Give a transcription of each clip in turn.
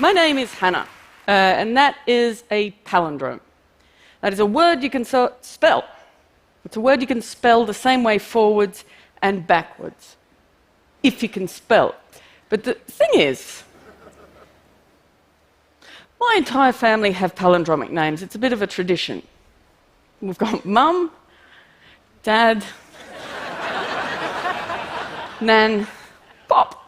My name is Hannah, and that is a palindrome. That is a word you can spell. It's a word you can spell the same way forwards and backwards, if you can spell. But the thing is, my entire family have palindromic names. It's a bit of a tradition. We've got Mum, Dad, Nan, Pop.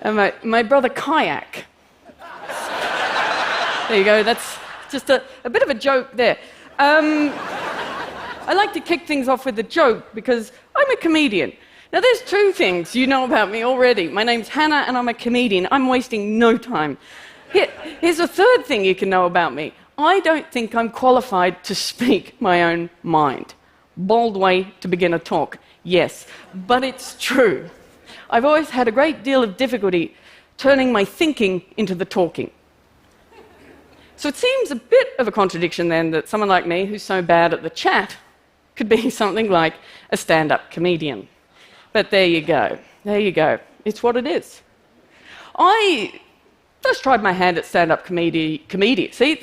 And my brother Kayak. There you go, that's just a bit of a joke there. I like to kick things off with a joke because I'm a comedian. Now, there's two things you know about me already. My name's Hannah and I'm a comedian. I'm wasting no time. Here's a third thing you can know about me. I don't think I'm qualified to speak my own mind. Bold way to begin a talk, yes, but it's true. I've always had a great deal of difficulty turning my thinking into the talking. So it seems a bit of a contradiction then that someone like me, who's so bad at the chat, could be something like a stand-up comedian. But there you go. There you go. It's what it is. I first tried my hand at stand-up comedy. See?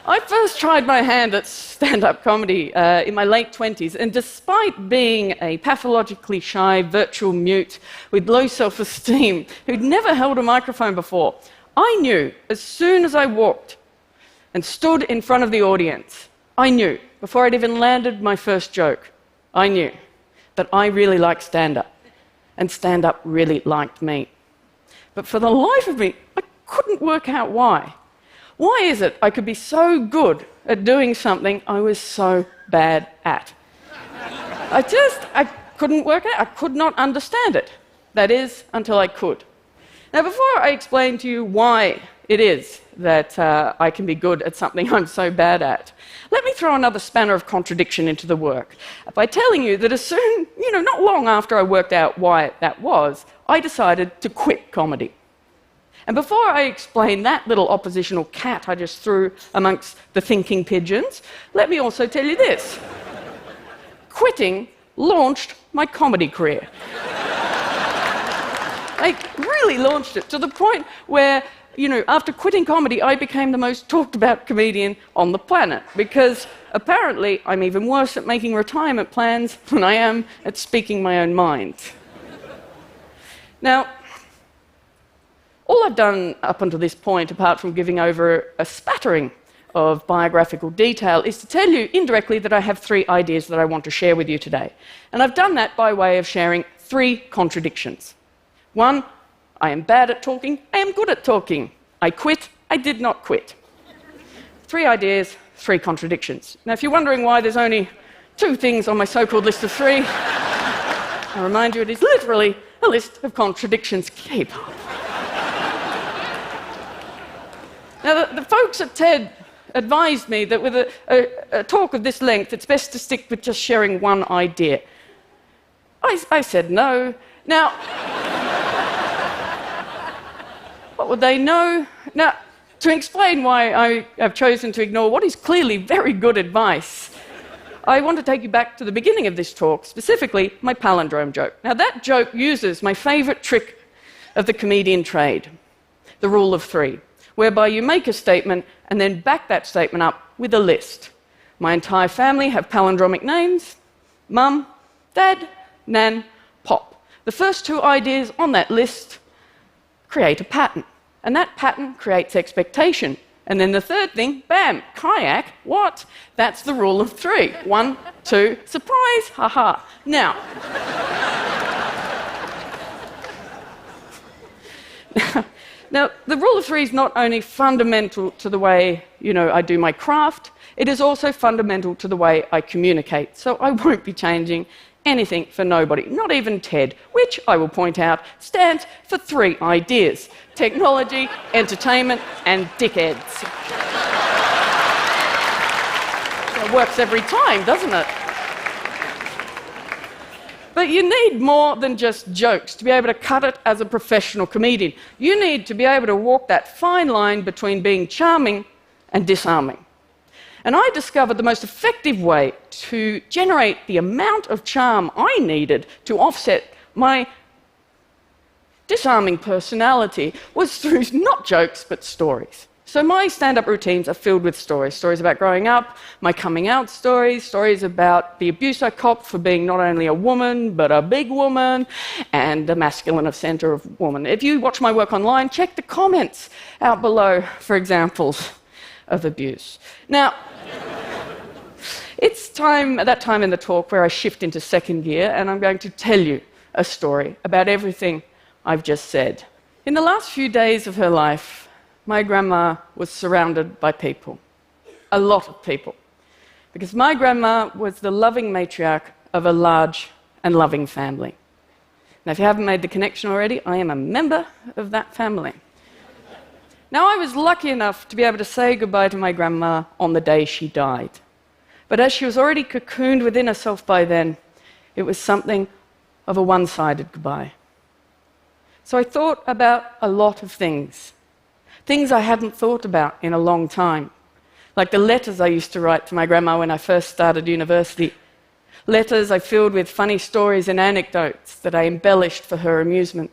I first tried my hand at stand-up comedy in my late 20s, and despite being a pathologically shy virtual mute with low self-esteem who'd never held a microphone before, I knew as soon as I walked and stood in front of the audience, I knew, before I'd even landed my first joke, I knew that I really liked stand-up, and stand-up really liked me. But for the life of me, I couldn't work out why. Why is it I could be so good at doing something I was so bad at? I couldn't work out. I could not understand it. That is, until I could. Now, before I explain to you why it is that I can be good at something I'm so bad at, let me throw another spanner of contradiction into the work by telling you that as soon, not long after I worked out why that was, I decided to quit comedy. And before I explain that little oppositional cat I just threw amongst the thinking pigeons, let me also tell you this. Quitting launched my comedy career. I really launched it to the point where, after quitting comedy, I became the most talked about comedian on the planet, because apparently I'm even worse at making retirement plans than I am at speaking my own mind. Now, all I've done up until this point, apart from giving over a spattering of biographical detail, is to tell you indirectly that I have 3 ideas that I want to share with you today. And I've done that by way of sharing 3 contradictions. 1, I am bad at talking, I am good at talking. I quit, I did not quit. 3 ideas, 3 contradictions. Now, if you're wondering why there's only 2 things on my so-called list of 3, I remind you it is literally a list of contradictions. Keep up. Now, the folks at TED advised me that with a talk of this length, it's best to stick with just sharing 1 idea. I said no. Now, what would they know? Now, to explain why I have chosen to ignore what is clearly very good advice, I want to take you back to the beginning of this talk, specifically my palindrome joke. Now, that joke uses my favorite trick of the comedian trade, the rule of 3. Whereby you make a statement and then back that statement up with a list. My entire family have palindromic names: Mum, Dad, Nan, Pop. The first 2 ideas on that list create a pattern, and that pattern creates expectation. And then the third thing, bam, Kayak, what? That's the rule of 3. 1, 2, surprise, haha. Now, Now, the rule of 3 is not only fundamental to the way, I do my craft, it is also fundamental to the way I communicate. So I won't be changing anything for nobody, not even TED, which, I will point out, stands for 3 ideas: technology, entertainment, and dickheads. It works every time, doesn't it? But you need more than just jokes to be able to cut it as a professional comedian. You need to be able to walk that fine line between being charming and disarming. And I discovered the most effective way to generate the amount of charm I needed to offset my disarming personality was through not jokes, but stories. So my stand-up routines are filled with stories. Stories about growing up, my coming out stories, stories about the abuse I copped for being not only a woman, but a big woman, and a masculine of centre of woman. If you watch my work online, check the comments out below for examples of abuse. Now, it's that time in the talk where I shift into second gear, and I'm going to tell you a story about everything I've just said. In the last few days of her life, my grandma was surrounded by people, a lot of people, because my grandma was the loving matriarch of a large and loving family. Now, if you haven't made the connection already, I am a member of that family. Now, I was lucky enough to be able to say goodbye to my grandma on the day she died. But as she was already cocooned within herself by then, it was something of a one-sided goodbye. So I thought about a lot of things I hadn't thought about in a long time, like the letters I used to write to my grandma when I first started university. Letters I filled with funny stories and anecdotes that I embellished for her amusement.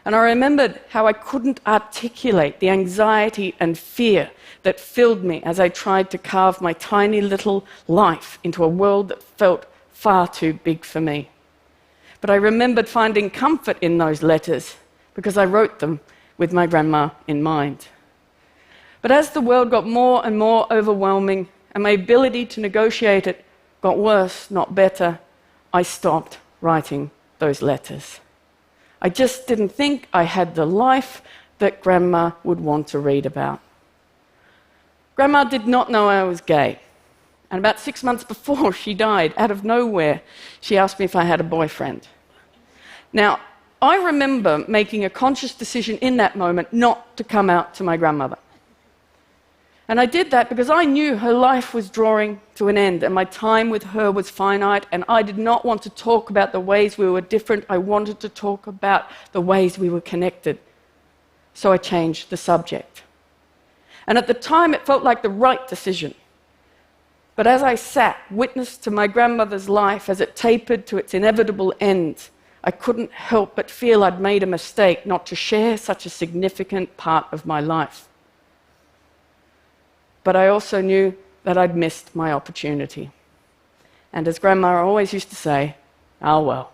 And I remembered how I couldn't articulate the anxiety and fear that filled me as I tried to carve my tiny little life into a world that felt far too big for me. But I remembered finding comfort in those letters because I wrote them with my grandma in mind. But as the world got more and more overwhelming and my ability to negotiate it got worse, not better, I stopped writing those letters. I just didn't think I had the life that Grandma would want to read about. Grandma did not know I was gay. And about 6 months before she died, out of nowhere, she asked me if I had a boyfriend. Now, I remember making a conscious decision in that moment not to come out to my grandmother. And I did that because I knew her life was drawing to an end and my time with her was finite, and I did not want to talk about the ways we were different. I wanted to talk about the ways we were connected. So I changed the subject. And at the time, it felt like the right decision. But as I sat, witness to my grandmother's life as it tapered to its inevitable end, I couldn't help but feel I'd made a mistake not to share such a significant part of my life. But I also knew that I'd missed my opportunity. And as Grandma always used to say, "Oh well,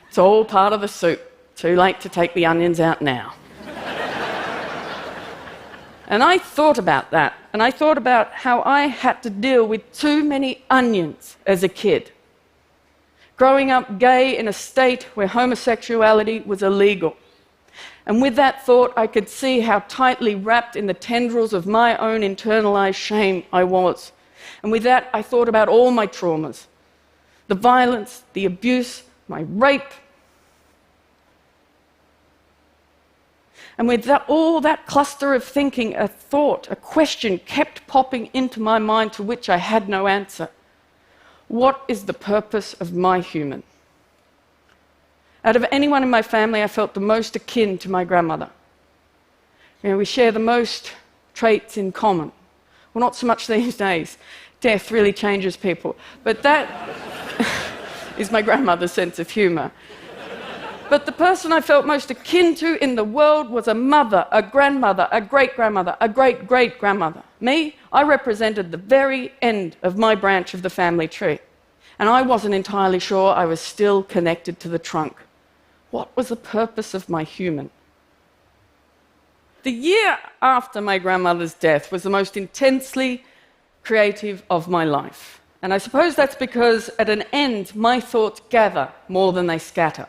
it's all part of the soup. Too late to take the onions out now." And I thought about that, and I thought about how I had to deal with too many onions as a kid. Growing up gay in a state where homosexuality was illegal. And with that thought, I could see how tightly wrapped in the tendrils of my own internalized shame I was. And with that, I thought about all my traumas. The violence, the abuse, my rape. And with all that cluster of thinking, a thought, a question kept popping into my mind to which I had no answer. What is the purpose of my human? Out of anyone in my family, I felt the most akin to my grandmother. You know, we share the most traits in common. Well, not so much these days. Death really changes people. But that is my grandmother's sense of humour. But the person I felt most akin to in the world was a mother, a grandmother, a great-grandmother, a great-great-grandmother. Me, I represented the very end of my branch of the family tree. And I wasn't entirely sure I was still connected to the trunk. What was the purpose of my human? The year after my grandmother's death was the most intensely creative of my life. And I suppose that's because at an end, my thoughts gather more than they scatter.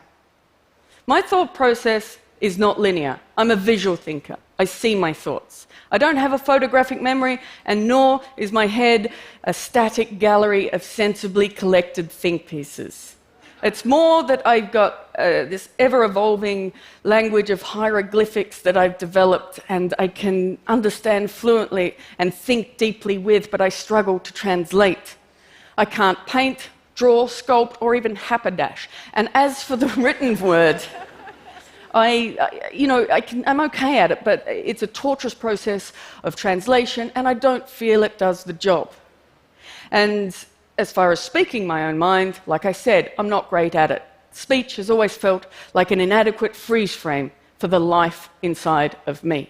My thought process is not linear. I'm a visual thinker. I see my thoughts. I don't have a photographic memory, and nor is my head a static gallery of sensibly collected think pieces. It's more that I've got this ever-evolving language of hieroglyphics that I've developed and I can understand fluently and think deeply with, but I struggle to translate. I can't paint, draw, sculpt, or even haberdash. And as for the written word, I'm okay at it, but it's a torturous process of translation, and I don't feel it does the job. And as far as speaking my own mind, like I said, I'm not great at it. Speech has always felt like an inadequate freeze frame for the life inside of me.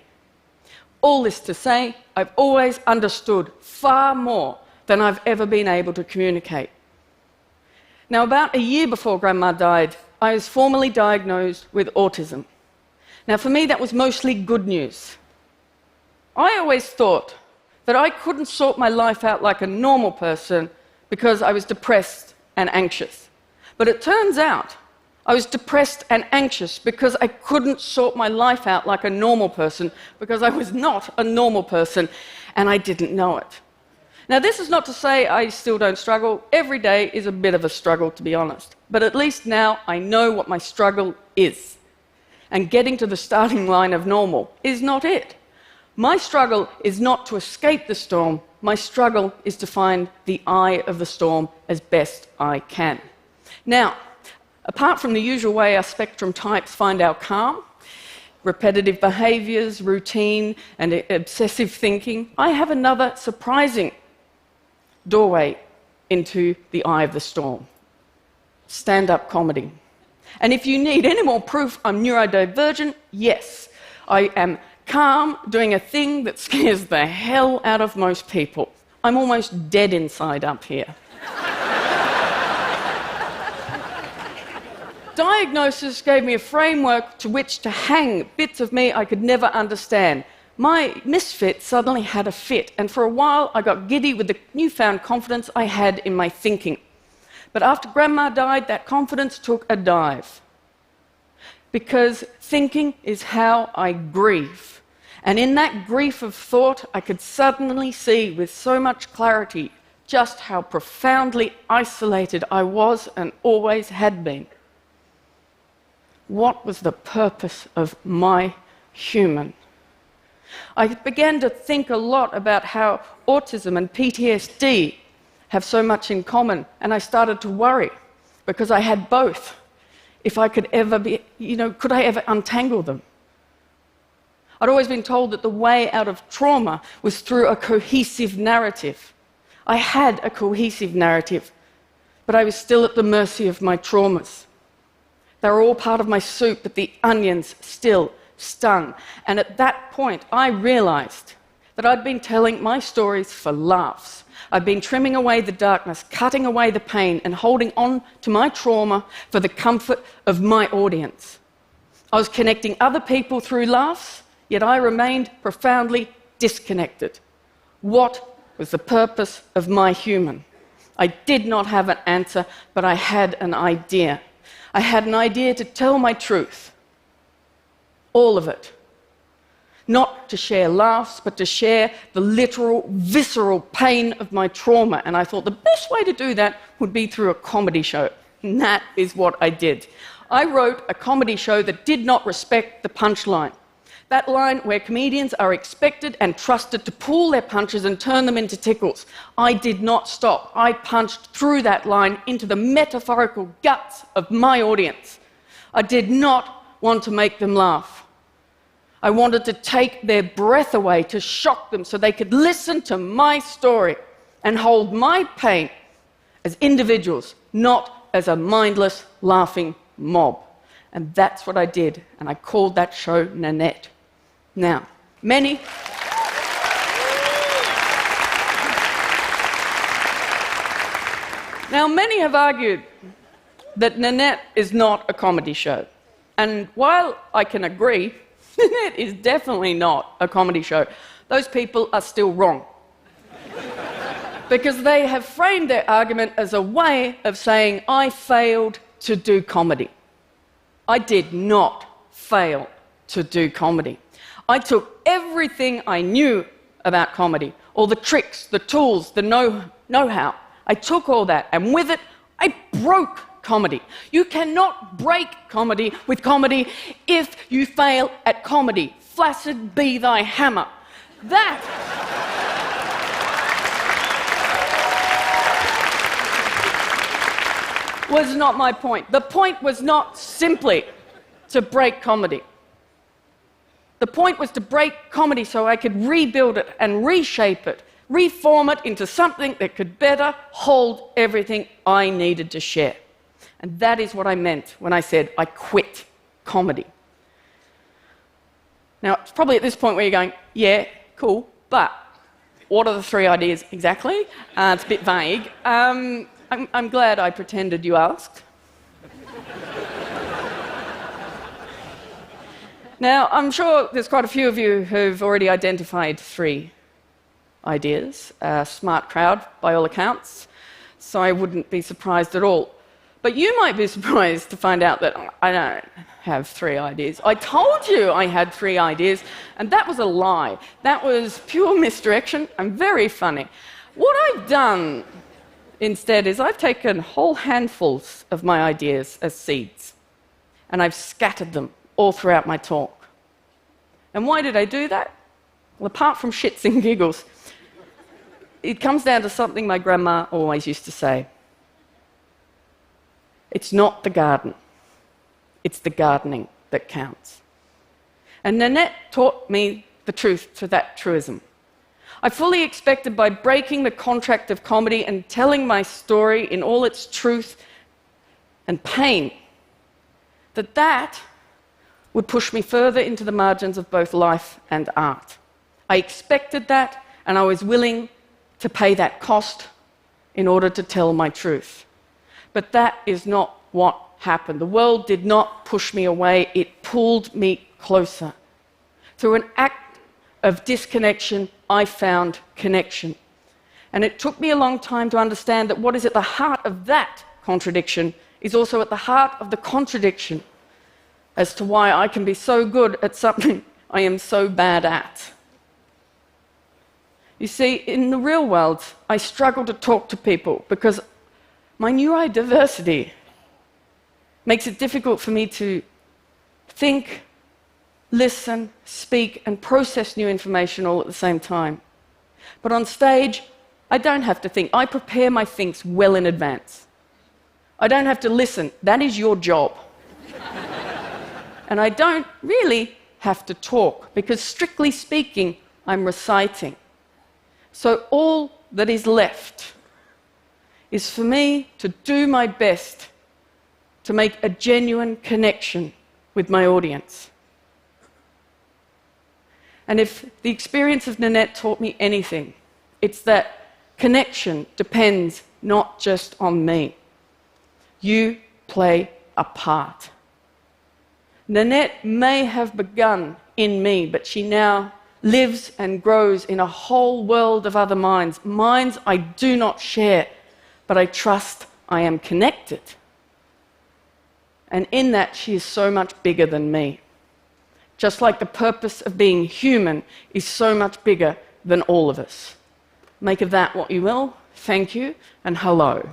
All this to say, I've always understood far more than I've ever been able to communicate. Now, about a year before Grandma died, I was formally diagnosed with autism. Now, for me, that was mostly good news. I always thought that I couldn't sort my life out like a normal person because I was depressed and anxious. But it turns out I was depressed and anxious because I couldn't sort my life out like a normal person, because I was not a normal person and I didn't know it. Now, this is not to say I still don't struggle. Every day is a bit of a struggle, to be honest. But at least now I know what my struggle is. And getting to the starting line of normal is not it. My struggle is not to escape the storm. My struggle is to find the eye of the storm as best I can. Now, apart from the usual way our spectrum types find our calm, repetitive behaviours, routine, and obsessive thinking, I have another surprising doorway into the eye of the storm: stand-up comedy. And if you need any more proof I'm neurodivergent, yes, I am calm doing a thing that scares the hell out of most people. I'm almost dead inside up here. Diagnosis gave me a framework to which to hang bits of me I could never understand. My misfit suddenly had a fit, and for a while I got giddy with the newfound confidence I had in my thinking. But after Grandma died, that confidence took a dive. Because thinking is how I grieve. And in that grief of thought, I could suddenly see with so much clarity just how profoundly isolated I was and always had been. What was the purpose of my human? I began to think a lot about how autism and PTSD have so much in common, and I started to worry because I had both. If I could ever be, could I ever untangle them? I'd always been told that the way out of trauma was through a cohesive narrative. I had a cohesive narrative, but I was still at the mercy of my traumas. They were all part of my soup, but the onions still stung. And at that point, I realized that I'd been telling my stories for laughs. I'd been trimming away the darkness, cutting away the pain, and holding on to my trauma for the comfort of my audience. I was connecting other people through laughs, yet I remained profoundly disconnected. What was the purpose of my human? I did not have an answer, but I had an idea. I had an idea to tell my truth. All of it. Not to share laughs, but to share the literal, visceral pain of my trauma. And I thought the best way to do that would be through a comedy show. And that is what I did. I wrote a comedy show that did not respect the punchline. That line where comedians are expected and trusted to pull their punches and turn them into tickles. I did not stop. I punched through that line into the metaphorical guts of my audience. I did not want to make them laugh. I wanted to take their breath away, to shock them so they could listen to my story and hold my pain as individuals, not as a mindless, laughing mob. And that's what I did, and I called that show Nanette. Now, many have argued that Nanette is not a comedy show. And while I can agree, Nanette is definitely not a comedy show, those people are still wrong. Because they have framed their argument as a way of saying I failed to do comedy. I did not fail to do comedy. I took everything I knew about comedy, all the tricks, the tools, the know-how. I took all that, and with it, I broke comedy. You cannot break comedy with comedy if you fail at comedy. Flaccid be thy hammer. That was not my point. The point was not simply to break comedy. The point was to break comedy so I could rebuild it and reshape it reform it into something that could better hold everything I needed to share. And that is what I meant when I said I quit comedy. Now, it's probably at this point where you're going, yeah, cool, but what are the 3 ideas exactly? It's a bit vague. I'm glad I pretended you asked. Now, I'm sure there's quite a few of you who've already identified 3 ideas. Smart crowd, by all accounts, so I wouldn't be surprised at all. But you might be surprised to find out that I don't have 3 ideas. I told you I had 3 ideas, and that was a lie. That was pure misdirection and very funny. What I've done instead is I've taken whole handfuls of my ideas as seeds, and I've scattered them all throughout my talk. And why did I do that? Well, apart from shits and giggles, it comes down to something my grandma always used to say. It's not the garden, it's the gardening that counts. And Nanette taught me the truth to that truism. I fully expected by breaking the contract of comedy and telling my story in all its truth and pain, that would push me further into the margins of both life and art. I expected that, and I was willing to pay that cost in order to tell my truth. But that is not what happened. The world did not push me away, it pulled me closer. Through an act of disconnection, I found connection. And it took me a long time to understand that what is at the heart of that contradiction is also at the heart of the contradiction as to why I can be so good at something I am so bad at. You see, in the real world, I struggle to talk to people because my neurodiversity makes it difficult for me to think, listen, speak, and process new information all at the same time. But on stage, I don't have to think. I prepare my thinks well in advance. I don't have to listen. That is your job. And I don't really have to talk because, strictly speaking, I'm reciting. So all that is left is for me to do my best to make a genuine connection with my audience. And if the experience of Nanette taught me anything, it's that connection depends not just on me. You play a part. Nanette may have begun in me, but she now lives and grows in a whole world of other minds, minds I do not share, but I trust I am connected. And in that, she is so much bigger than me. Just like the purpose of being human is so much bigger than all of us. Make of that what you will. Thank you, and hello.